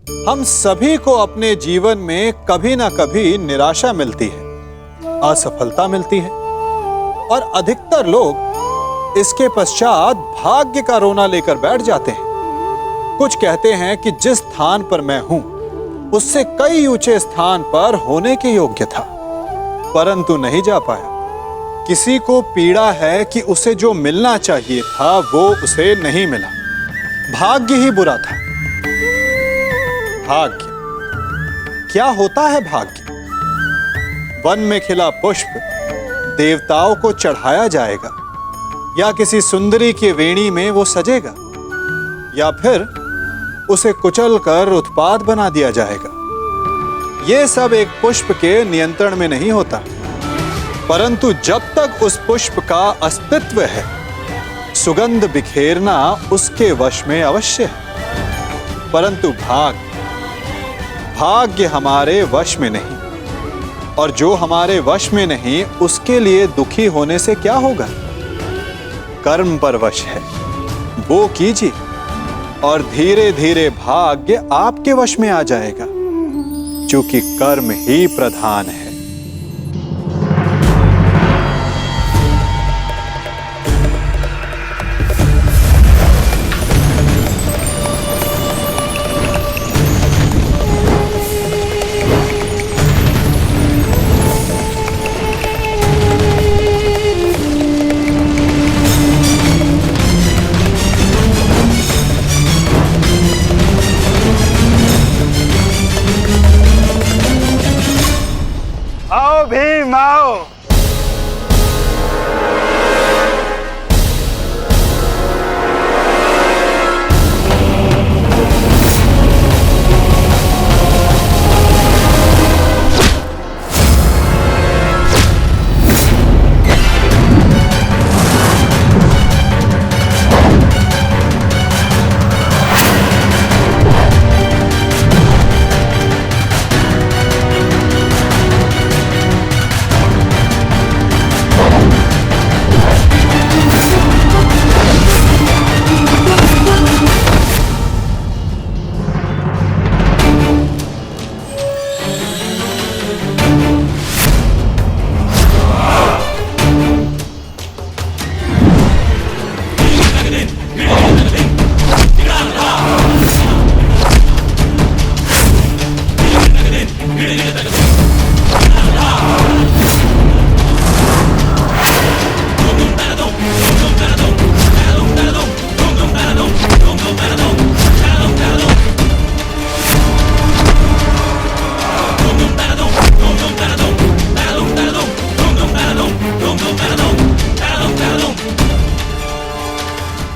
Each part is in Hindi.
हम सभी को अपने जीवन में कभी ना कभी निराशा मिलती है, असफलता मिलती है और अधिकतर लोग इसके पश्चात भाग्य का रोना लेकर बैठ जाते हैं। कुछ कहते हैं कि जिस स्थान पर मैं हूं उससे कई ऊंचे स्थान पर होने के योग्य था, परंतु नहीं जा पाया। किसी को पीड़ा है कि उसे जो मिलना चाहिए था वो उसे नहीं मिला। भाग्य ही बुरा था। भाग्य क्या होता है? भाग्य वन में खिला पुष्प देवताओं को चढ़ाया जाएगा, या किसी सुंदरी की वेणी में वो सजेगा, या फिर उसे कुचलकर उत्पात बना दिया जाएगा। ये सब एक पुष्प के नियंत्रण में नहीं होता, परंतु जब तक उस पुष्प का अस्तित्व है, सुगंध बिखेरना उसके वश में अवश्य है। परंतु भाग्य हमारे वश में नहीं, और जो हमारे वश में नहीं उसके लिए दुखी होने से क्या होगा? कर्म पर वश है, वो कीजिए और धीरे धीरे भाग्य आपके वश में आ जाएगा, क्योंकि कर्म ही प्रधान है। भीम आओ।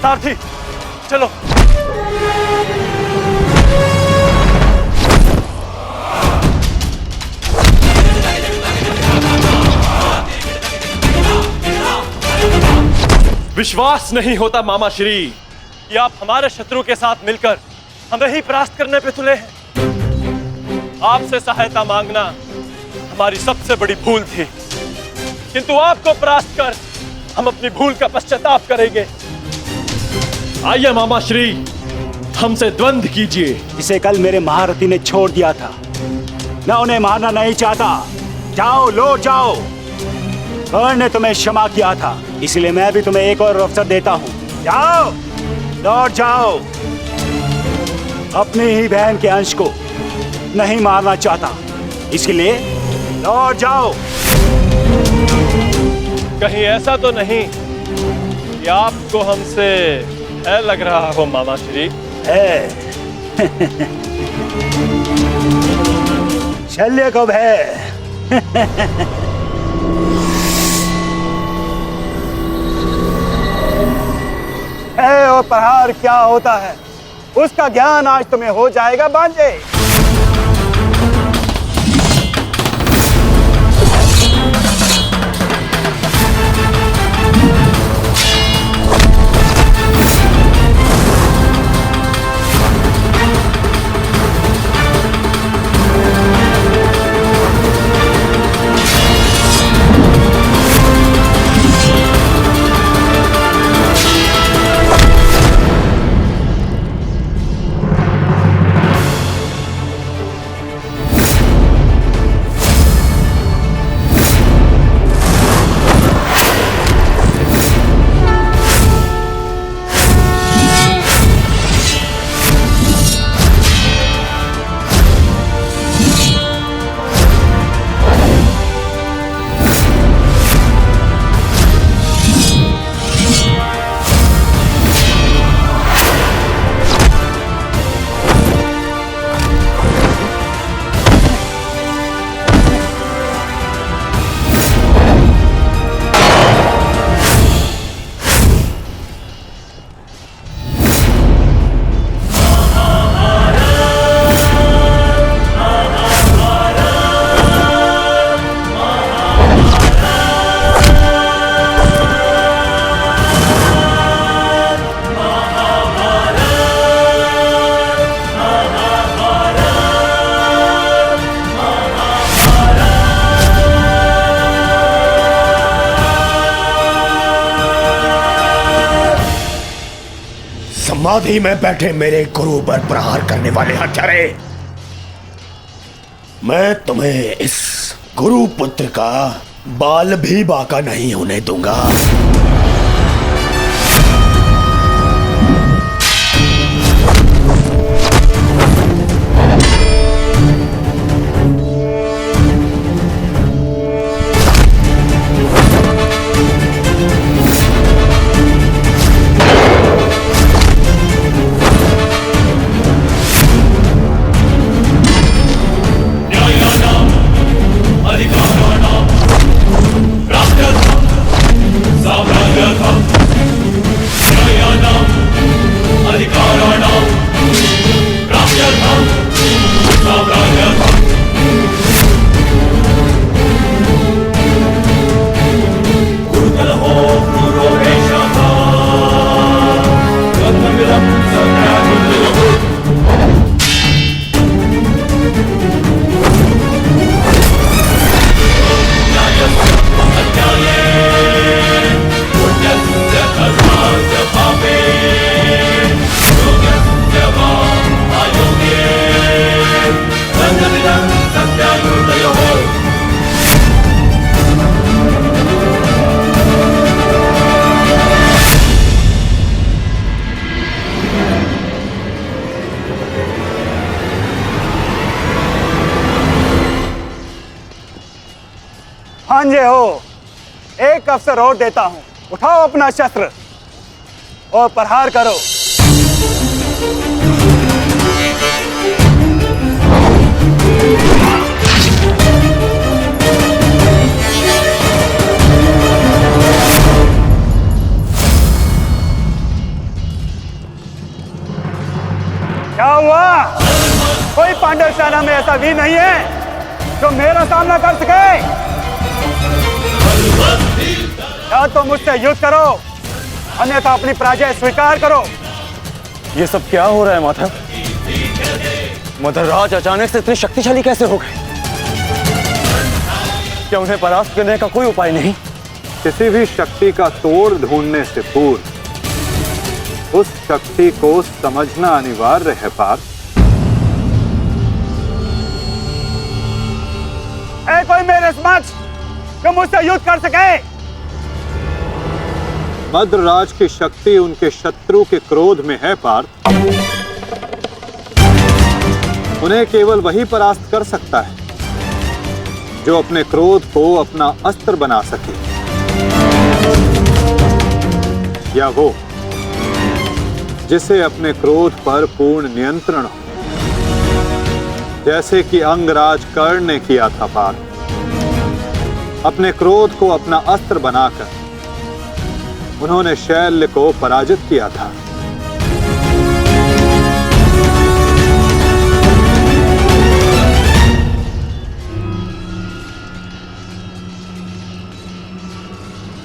सारथी चलो। विश्वास नहीं होता मामा श्री कि आप हमारे शत्रु के साथ मिलकर हमें ही परास्त करने पे तुले हैं। आपसे सहायता मांगना हमारी सबसे बड़ी भूल थी, किंतु आपको परास्त कर हम अपनी भूल का पश्चाताप करेंगे। आइए मामा श्री, हमसे द्वंद्व कीजिए। जिसे कल मेरे महारथी ने छोड़ दिया था, मैं उन्हें मारना नहीं चाहता। जाओ, लौट जाओ। कर्ण ने तुम्हें क्षमा किया था, इसलिए मैं भी तुम्हें एक और अवसर देता हूँ। जाओ, लौट जाओ। अपनी ही बहन के अंश को नहीं मारना चाहता, इसलिए लौट जाओ। कहीं ऐसा तो नहीं कि आपको हमसे है लग रहा हो मामा श्री? है। शल्य को भय। है और प्रहार क्या होता है, उसका ज्ञान आज तुम्हें हो जाएगा बांझे। समाधि में बैठे मेरे गुरु पर प्रहार करने वाले हत्यारे, मैं तुम्हें इस गुरु पुत्र का बाल भी बाका नहीं होने दूंगा। भांजे हो, एक अवसर और देता हूं, उठाओ अपना शस्त्र और प्रहार करो। क्या हुआ? कोई पांडव सेना में ऐसा भी नहीं है जो मेरा सामना कर सके? या तो मुझसे युद्ध करो, अन्यथा अपनी पराजय स्वीकार करो। ये सब क्या हो रहा है माधव? मदरराज अचानक से इतने शक्तिशाली कैसे हो गए? क्या उन्हें परास्त करने का कोई उपाय नहीं? किसी भी शक्ति का तोड़ ढूंढने से पूर्व उस शक्ति को समझना अनिवार्य है पार्थ। है कोई मेरे समक्ष जो मुझसे युद्ध कर सके? मद्रराज की शक्ति उनके शत्रु के क्रोध में है पार्थ। उन्हें केवल वही परास्त कर सकता है जो अपने क्रोध को अपना अस्त्र बना सके, या वो जिसे अपने क्रोध पर पूर्ण नियंत्रण हो, जैसे कि अंगराज कर्ण ने किया था पार्थ। अपने क्रोध को अपना अस्त्र बनाकर उन्होंने शैल्य को पराजित किया था।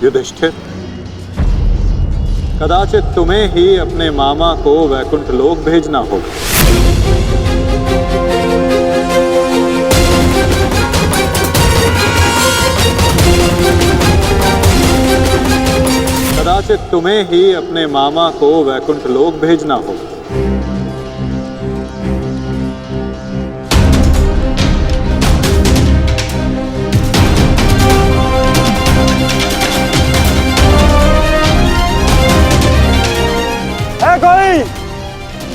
युधिष्ठिर, कदाचित तुम्हें ही अपने मामा को वैकुंठ लोक भेजना होगा। कदाचित तुम्हें ही अपने मामा को वैकुंठ लोक भेजना होगा।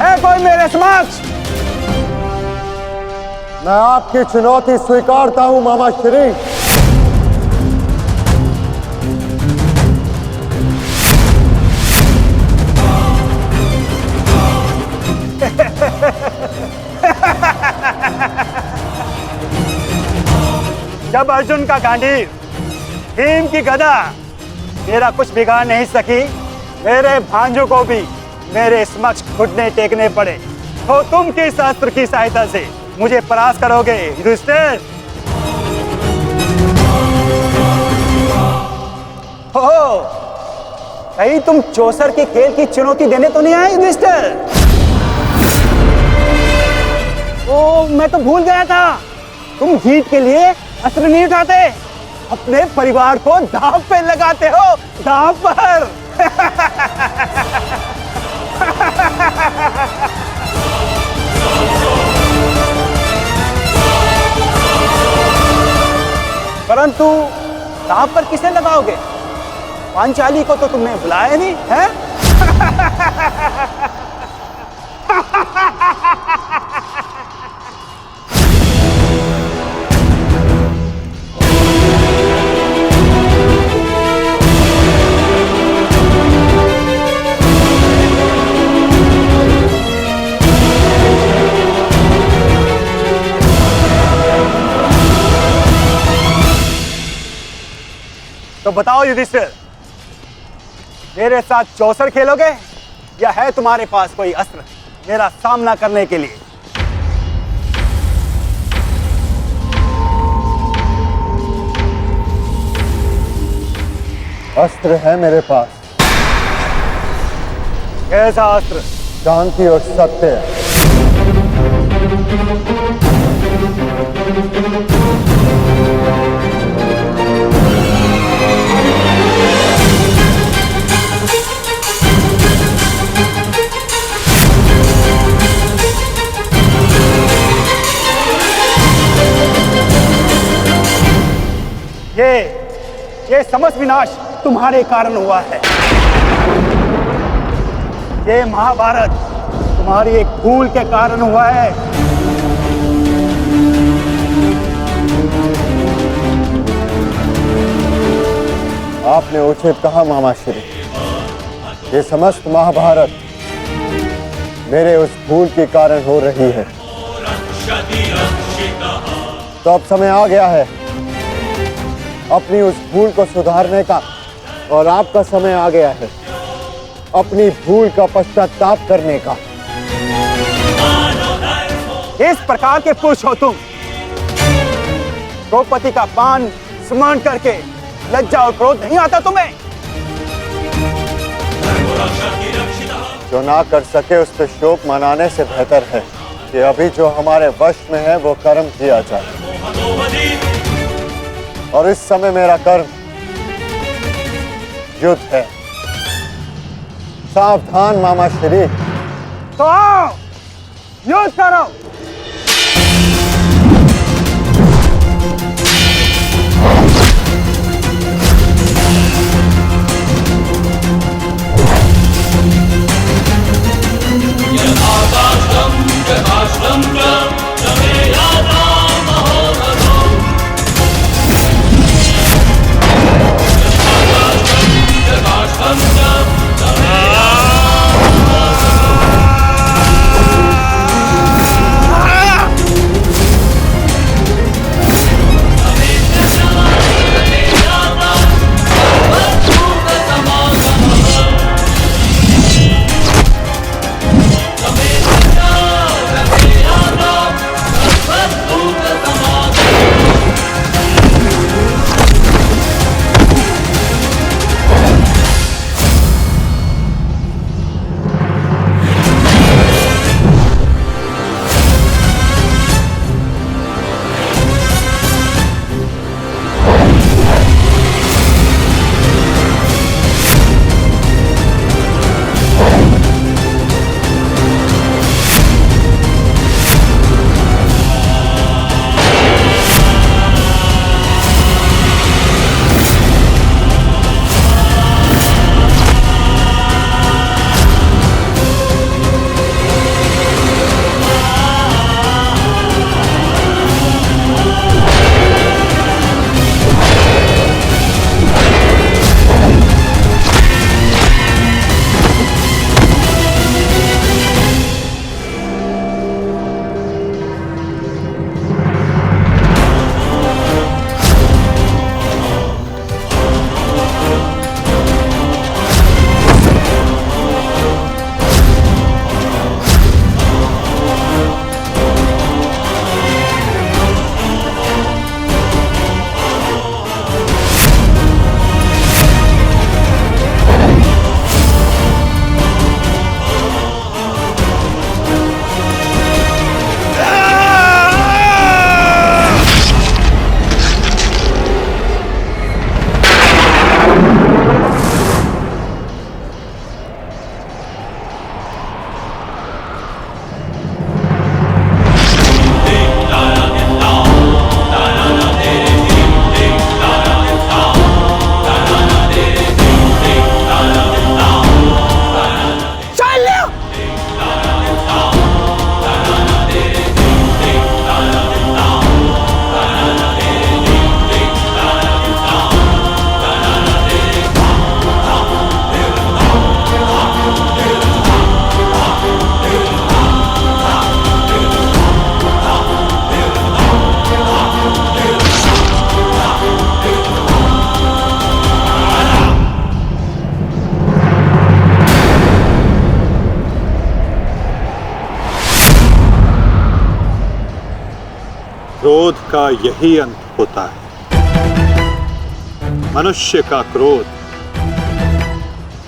है कोई मेरे समक्ष? मैं आपकी चुनौती स्वीकारता हूं मामा श्री। जब अर्जुन का गांडीव, भीम की गदा मेरा कुछ बिगाड़ नहीं सकी, मेरे भांजों को भी मेरे समक्ष घुटने टेकने पड़े, तो तुम किस अस्त्र की सहायता से मुझे परास्त करोगे युधिष्ठिर? हो, कहीं तुम चौसर के खेल की चुनौती देने तो नहीं आए युधिष्ठिर? ओ, मैं तो भूल गया था, तुम जीत के लिए अस्त्र नहीं उठाते, अपने परिवार को दांव पे लगाते हो, दांव पर। परंतु दांव पर किसे लगाओगे? पांचाली को तो तुमने बुलाया नहीं है? तो बताओ युधिष्ठिर, मेरे साथ चौसर खेलोगे या है तुम्हारे पास कोई अस्त्र मेरा सामना करने के लिए? अस्त्र है मेरे पास। कैसा अस्त्र? शांति और सत्य। ये समस्त विनाश तुम्हारे कारण हुआ है। ये महाभारत तुम्हारी एक भूल के कारण हुआ है। आपने उचित कहा मामा श्री। ये समस्त महाभारत मेरे उस भूल के कारण हो रही है। तो अब समय आ गया है अपनी उस भूल को सुधारने का, और आपका समय आ गया है अपनी भूल का पश्चाताप करने का। इस प्रकार के पुरुष हो तुम। द्रौपदी का पान स्मरण करके लज्जा और क्रोध नहीं आता तुम्हें? जो ना कर सके उस पर शोक मनाने से बेहतर है कि अभी जो हमारे वश में है वो कर्म किया जाए। और इस समय मेरा कर्म युद्ध है। सावधान मामा श्री। तो आओ युद्ध करो। क्रोध का यही अंत होता है। मनुष्य का क्रोध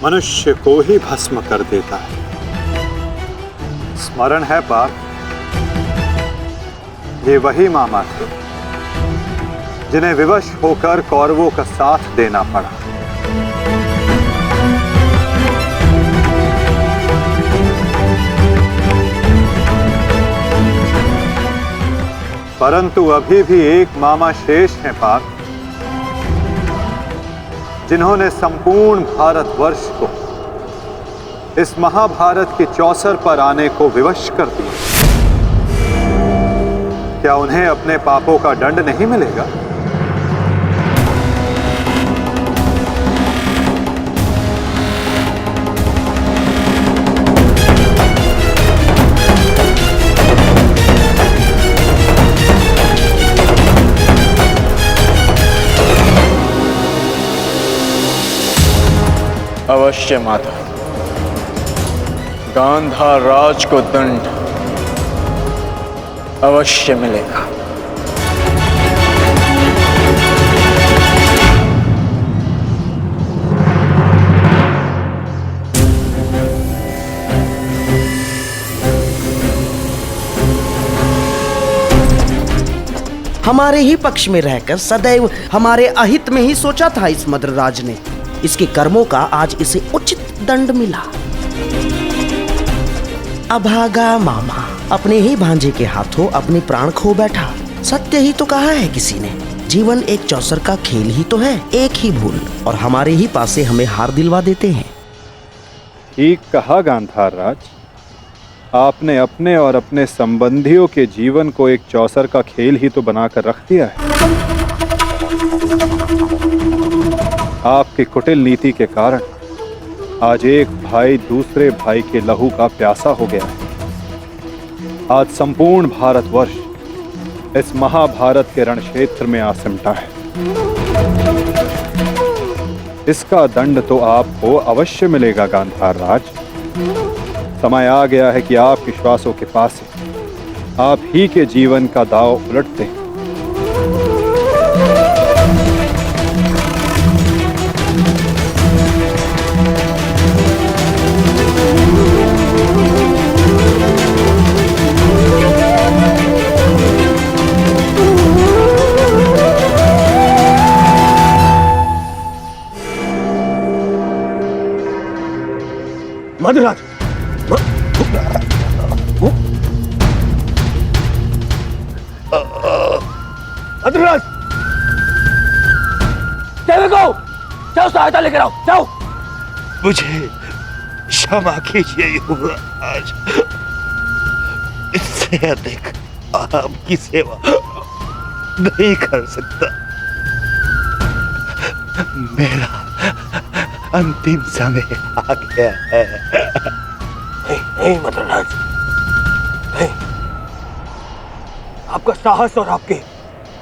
मनुष्य को ही भस्म कर देता है। स्मरण है पार्थ, ये वही मामा थे जिन्हें विवश होकर कौरवों का साथ देना पड़ा। परंतु अभी भी एक मामा शेष हैं पार्थ, जिन्होंने संपूर्ण भारतवर्ष को इस महाभारत के चौसर पर आने को विवश कर दिया। क्या उन्हें अपने पापों का दंड नहीं मिलेगा? अवश्य माता, गांधार राज को दंड अवश्य मिलेगा। हमारे ही पक्ष में रहकर सदैव हमारे अहित में ही सोचा था इस मद्रराज ने। इसके कर्मों का आज इसे उचित दंड मिला। अभागा मामा अपने ही भांजे के हाथों अपने प्राण खो बैठा। सत्य ही तो कहा है किसी ने, जीवन एक चौसर का खेल ही तो है। एक ही भूल और हमारे ही पासे हमें हार दिलवा देते हैं। ठीक कहा गांधार राज, आपने अपने और अपने संबंधियों के जीवन को एक चौसर का खेल ही तो बनाकर रख दिया है। आपकी कुटिल नीति के कारण आज एक भाई दूसरे भाई के लहू का प्यासा हो गया है। आज संपूर्ण भारतवर्ष इस महाभारत के रण क्षेत्र में आ सिमटा है। इसका दंड तो आपको अवश्य मिलेगा गांधार राज। समय आ गया है कि आपके श्वासों के पास आप ही के जीवन का दांव उलट दें। मद्रराज, मद्रराज, जाओ सहायता लेकर आओ, जाओ। मुझे क्षमा कीजिए युवराज, इससे अधिक आपकी सेवा नहीं कर सकता। मेरा अंतिम समय आ गया है। नहीं मद्रराज, नहीं। आपका साहस और आपकी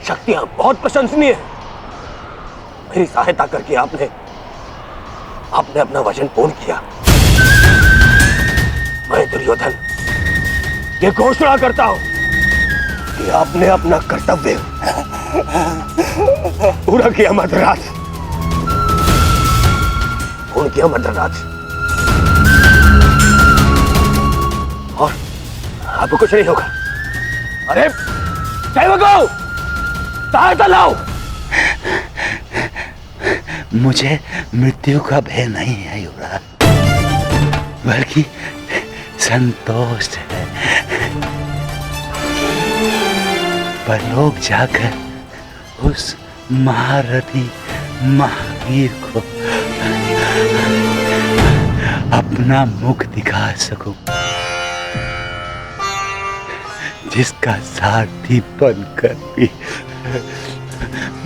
शक्तियां बहुत प्रशंसनीय है। मेरी सहायता करके आपने अपना वचन पूर्ण किया। मैं दुर्योधन ये घोषणा करता हूं कि आपने अपना कर्तव्य पूरा किया मद्रराज, पूर्ण किया मद्रराज। और आपको कुछ नहीं होगा। अरे सेवकों, सहायता लाओ। मुझे मृत्यु का भय नहीं है युवराज, बल्कि संतोष है। परलोक जाकर उस महारथी महावीर को अपना मुख दिखा सकूं, जिसका सारथी बनकर भी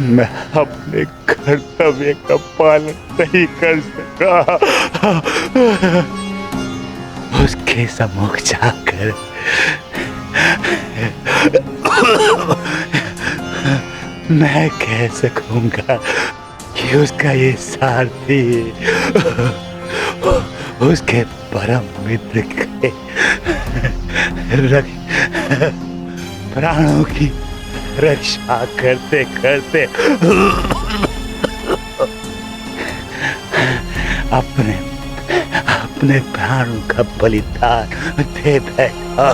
मैं अपने कर्तव्य का पालन नहीं कर सका। उसके सम्मुख जाकर मैं कह सकूंगा कि उसका ये सारथी उसके परम मित्र के प्राणों की रक्षा करते करते अपने अपने प्राणों का बलिदान दे बैठा।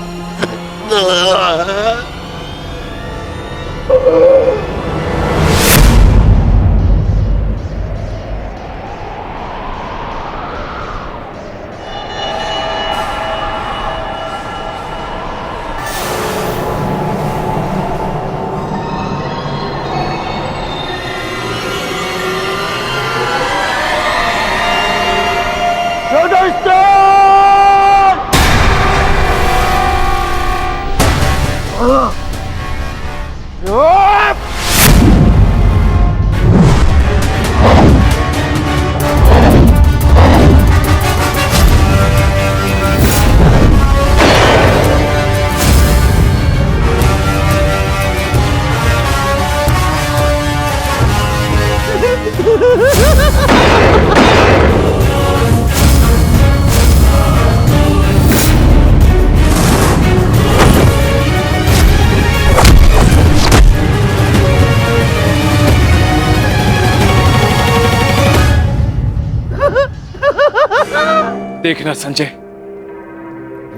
देखना संजय,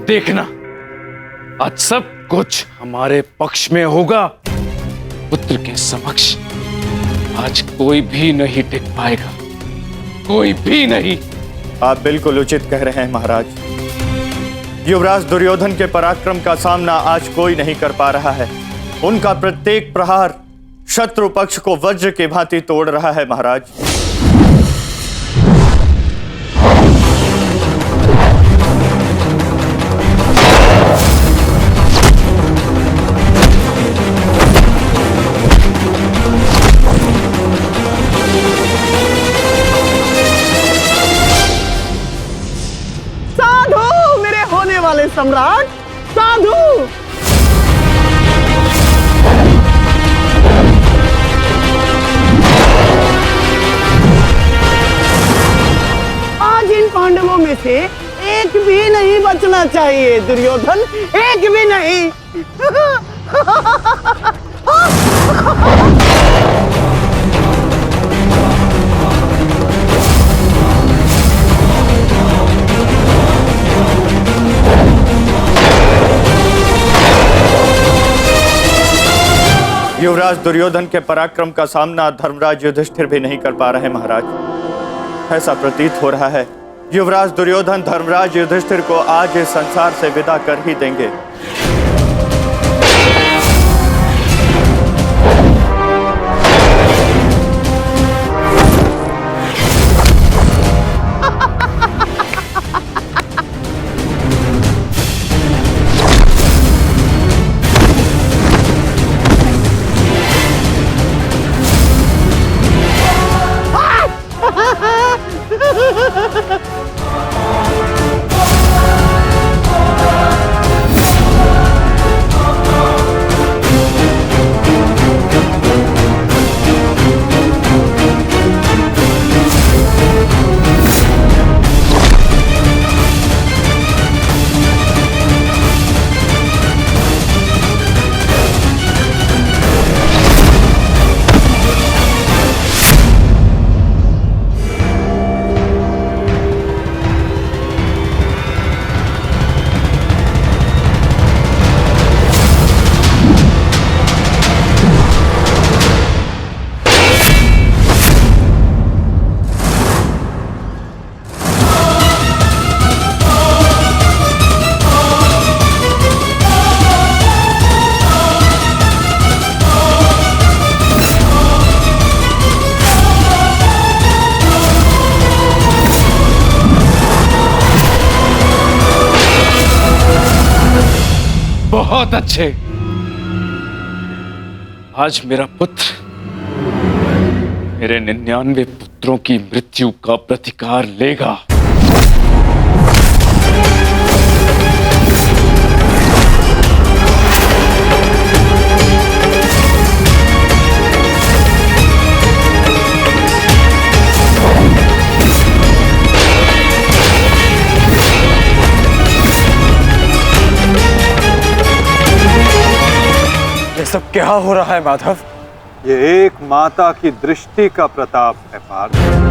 देखना, आज सब कुछ हमारे पक्ष में होगा। पुत्र के समक्ष आज कोई भी नहीं टिक पाएगा, कोई भी नहीं। आप बिल्कुल उचित कह रहे हैं महाराज। युवराज दुर्योधन के पराक्रम का सामना आज कोई नहीं कर पा रहा है। उनका प्रत्येक प्रहार शत्रु पक्ष को वज्र की भांति तोड़ रहा है महाराज। सम्राट, साधु। आज इन पांडवों में से एक भी नहीं बचना चाहिए दुर्योधन, एक भी नहीं। युवराज दुर्योधन के पराक्रम का सामना धर्मराज युधिष्ठिर भी नहीं कर पा रहे महाराज। ऐसा प्रतीत हो रहा है युवराज दुर्योधन धर्मराज युधिष्ठिर को आज इस संसार से विदा कर ही देंगे। बहुत अच्छे। आज मेरा पुत्र मेरे 99 पुत्रों की मृत्यु का प्रतिकार लेगा। सब क्या हो रहा है माधव? ये एक माता की दृष्टि का प्रताप है पार्थ।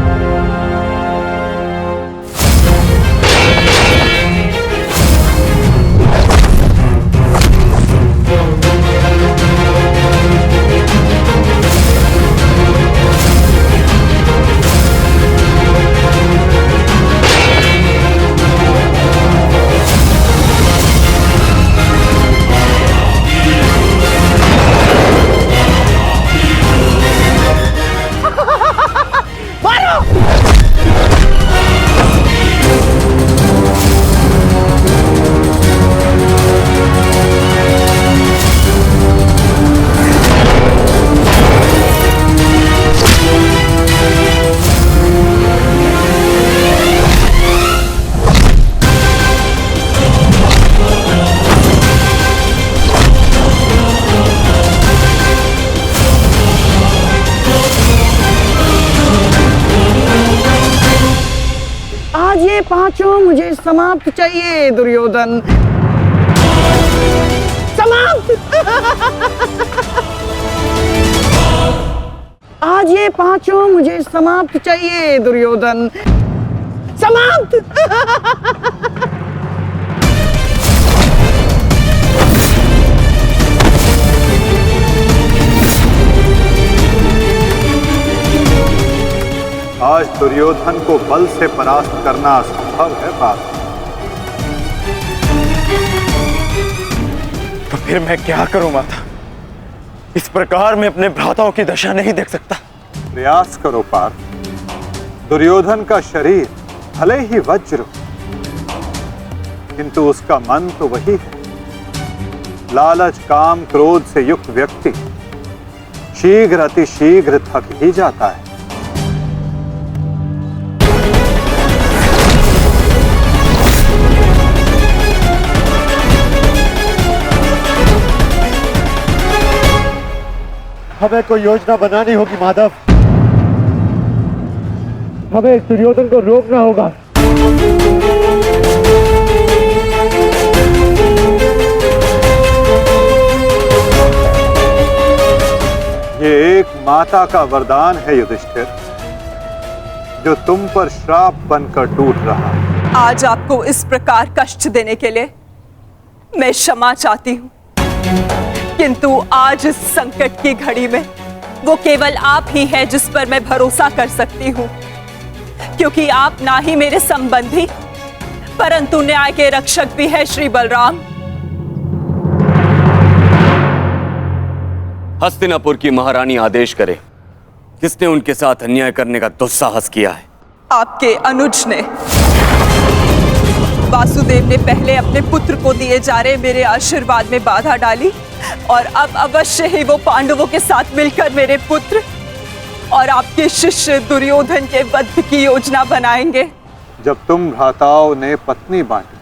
पांचों मुझे समाप्त चाहिए दुर्योधन, समाप्त। आज ये पांचों मुझे समाप्त चाहिए दुर्योधन, समाप्त। आज दुर्योधन को बल से परास्त करना असंभव है पार्थ। तो फिर मैं क्या करूं माता? इस प्रकार मैं अपने भ्राताओं की दशा नहीं देख सकता। प्रयास करो पार्थ। दुर्योधन का शरीर भले ही वज्र हो, किंतु उसका मन तो वही है। लालच, काम, क्रोध से युक्त व्यक्ति शीघ्र अतिशीघ्र थक ही जाता है। हमें कोई योजना बनानी होगी माधव। हमें दुर्योधन को रोकना होगा। ये एक माता का वरदान है युधिष्ठिर, जो तुम पर श्राप बनकर टूट रहा है। आज आपको इस प्रकार कष्ट देने के लिए मैं क्षमा चाहती हूँ, किंतु आज इस संकट की घड़ी में वो केवल आप ही हैं जिस पर मैं भरोसा कर सकती हूँ, क्योंकि आप ना ही मेरे संबंधी परंतु न्याय के रक्षक भी है श्री बलराम। हस्तिनापुर की महारानी आदेश करे, किसने उनके साथ अन्याय करने का दुस्साहस किया है? आपके अनुज ने। वासुदेव ने पहले अपने पुत्र को दिए जा रहे मेरे आशीर्वाद में बाधा डाली और अब अवश्य ही वो पांडवों के साथ मिलकर मेरे पुत्र और आपके शिष्य दुर्योधन के वध की योजना बनाएंगे। जब तुम भ्राताओं ने पत्नी बांटी,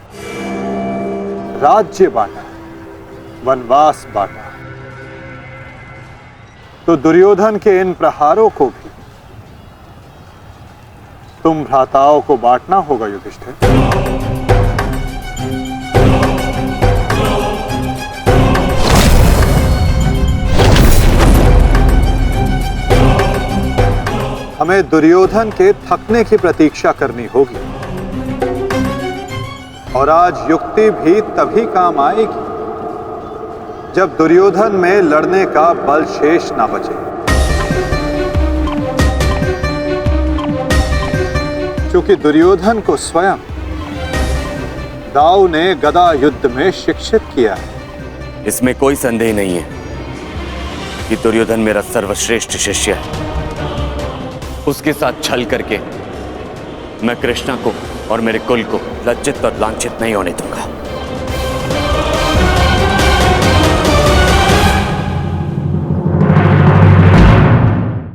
राज्य बांटा, वनवास बांटा, तो दुर्योधन के इन प्रहारों को भी तुम भ्राताओं को बांटना होगा युधिष्ठिर। हमें दुर्योधन के थकने की प्रतीक्षा करनी होगी, और आज युक्ति भी तभी काम आएगी जब दुर्योधन में लड़ने का बल शेष ना बचे। क्योंकि दुर्योधन को स्वयं दाऊ ने गदा युद्ध में शिक्षित किया है। इसमें कोई संदेह नहीं है कि दुर्योधन मेरा सर्वश्रेष्ठ शिष्य है। उसके साथ छल करके मैं कृष्णा को और मेरे कुल को लज्जित और लांछित नहीं होने दूंगा।